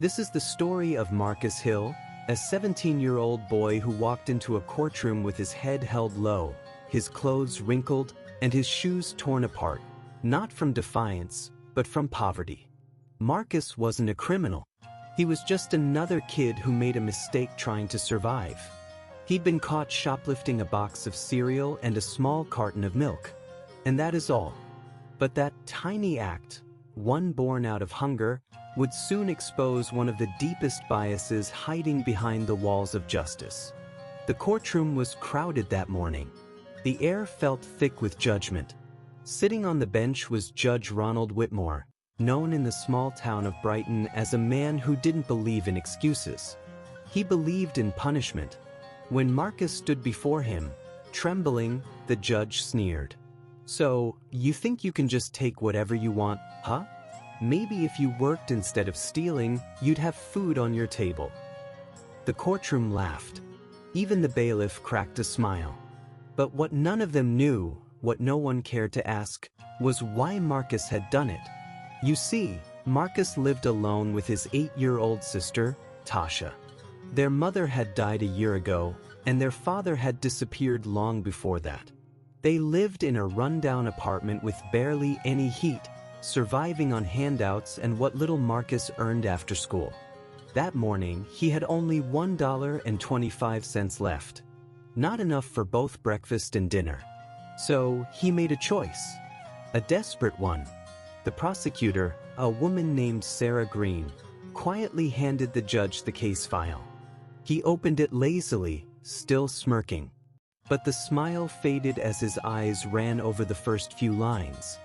This is the story of Marcus Hill, a 17-year-old boy who walked into a courtroom with his head held low, his clothes wrinkled, and his shoes torn apart, not from defiance, but from poverty. Marcus wasn't a criminal. He was just another kid who made a mistake trying to survive. He'd been caught shoplifting a box of cereal and a small carton of milk. And that is all. But that tiny act, one born out of hunger, would soon expose one of the deepest biases hiding behind the walls of justice. The courtroom was crowded that morning. The air felt thick with judgment. Sitting on the bench was Judge Ronald Whitmore, known in the small town of Brighton as a man who didn't believe in excuses. He believed in punishment. When Marcus stood before him, trembling, the judge sneered. "So, you think you can just take whatever you want, huh? Maybe if you worked instead of stealing, you'd have food on your table." The courtroom laughed. Even the bailiff cracked a smile. But what none of them knew, what no one cared to ask, was why Marcus had done it. You see, Marcus lived alone with his 8-year-old sister, Tasha. Their mother had died a year ago, and their father had disappeared long before that. They lived in a rundown apartment with barely any heat, surviving on handouts and what little Marcus earned after school. That morning, he had only $1.25 left. Not enough for both breakfast and dinner. So, he made a choice. A desperate one. The prosecutor, a woman named Sarah Green, quietly handed the judge the case file. He opened it lazily, still smirking. But the smile faded as his eyes ran over the first few lines.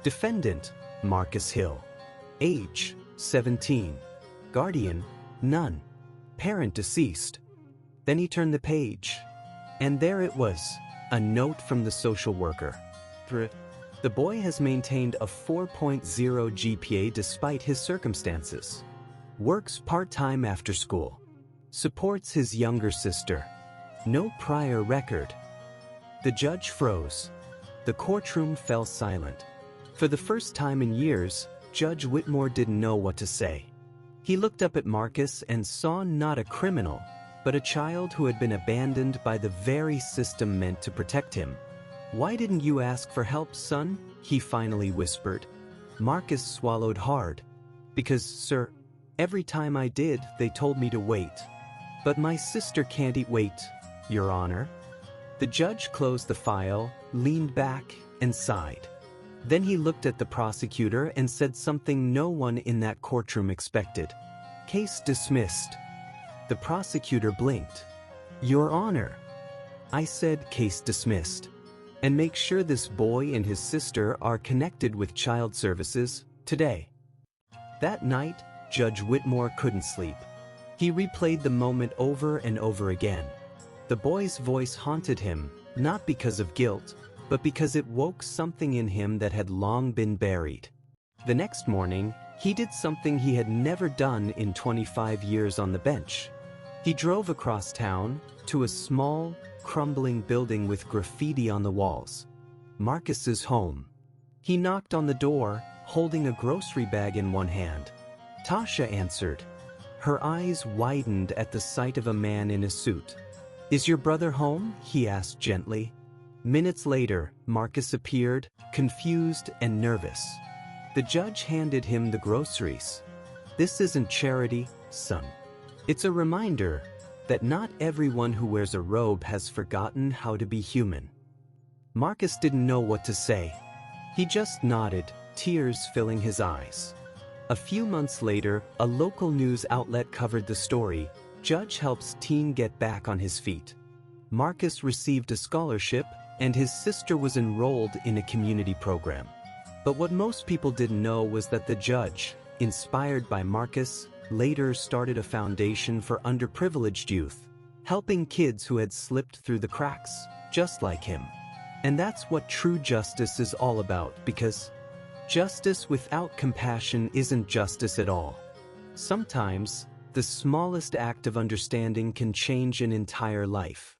Defendant, Marcus Hill. Age, 17. Guardian, none. Parent deceased. Then he turned the page. And there it was, a note from the social worker. The boy has maintained a 4.0 GPA despite his circumstances. Works part-time after school. Supports his younger sister. No prior record. The judge froze. The courtroom fell silent. For the first time in years, Judge Whitmore didn't know what to say. He looked up at Marcus and saw not a criminal, but a child who had been abandoned by the very system meant to protect him. "Why didn't you ask for help, son?" he finally whispered. Marcus swallowed hard. "Because, sir, every time I did, they told me to wait. But my sister can't wait, Your Honor." The judge closed the file, leaned back, and sighed. Then he looked at the prosecutor and said something no one in that courtroom expected. "Case dismissed." The prosecutor blinked. "Your Honor." "I said case dismissed. And make sure this boy and his sister are connected with child services today." That night, Judge Whitmore couldn't sleep. He replayed the moment over and over again. The boy's voice haunted him, not because of guilt, but because it woke something in him that had long been buried. The next morning, he did something he had never done in 25 years on the bench. He drove across town to a small, crumbling building with graffiti on the walls. Marcus's home. He knocked on the door, holding a grocery bag in one hand. Tasha answered. Her eyes widened at the sight of a man in a suit. "Is your brother home?" he asked gently. Minutes later, Marcus appeared, confused and nervous. The judge handed him the groceries. "This isn't charity, son. It's a reminder that not everyone who wears a robe has forgotten how to be human." Marcus didn't know what to say. He just nodded, tears filling his eyes. A few months later, a local news outlet covered the story. Judge helps teen get back on his feet. Marcus received a scholarship, and his sister was enrolled in a community program. But what most people didn't know was that the judge, inspired by Marcus, later started a foundation for underprivileged youth, helping kids who had slipped through the cracks, just like him. And that's what true justice is all about, because justice without compassion isn't justice at all. Sometimes, the smallest act of understanding can change an entire life.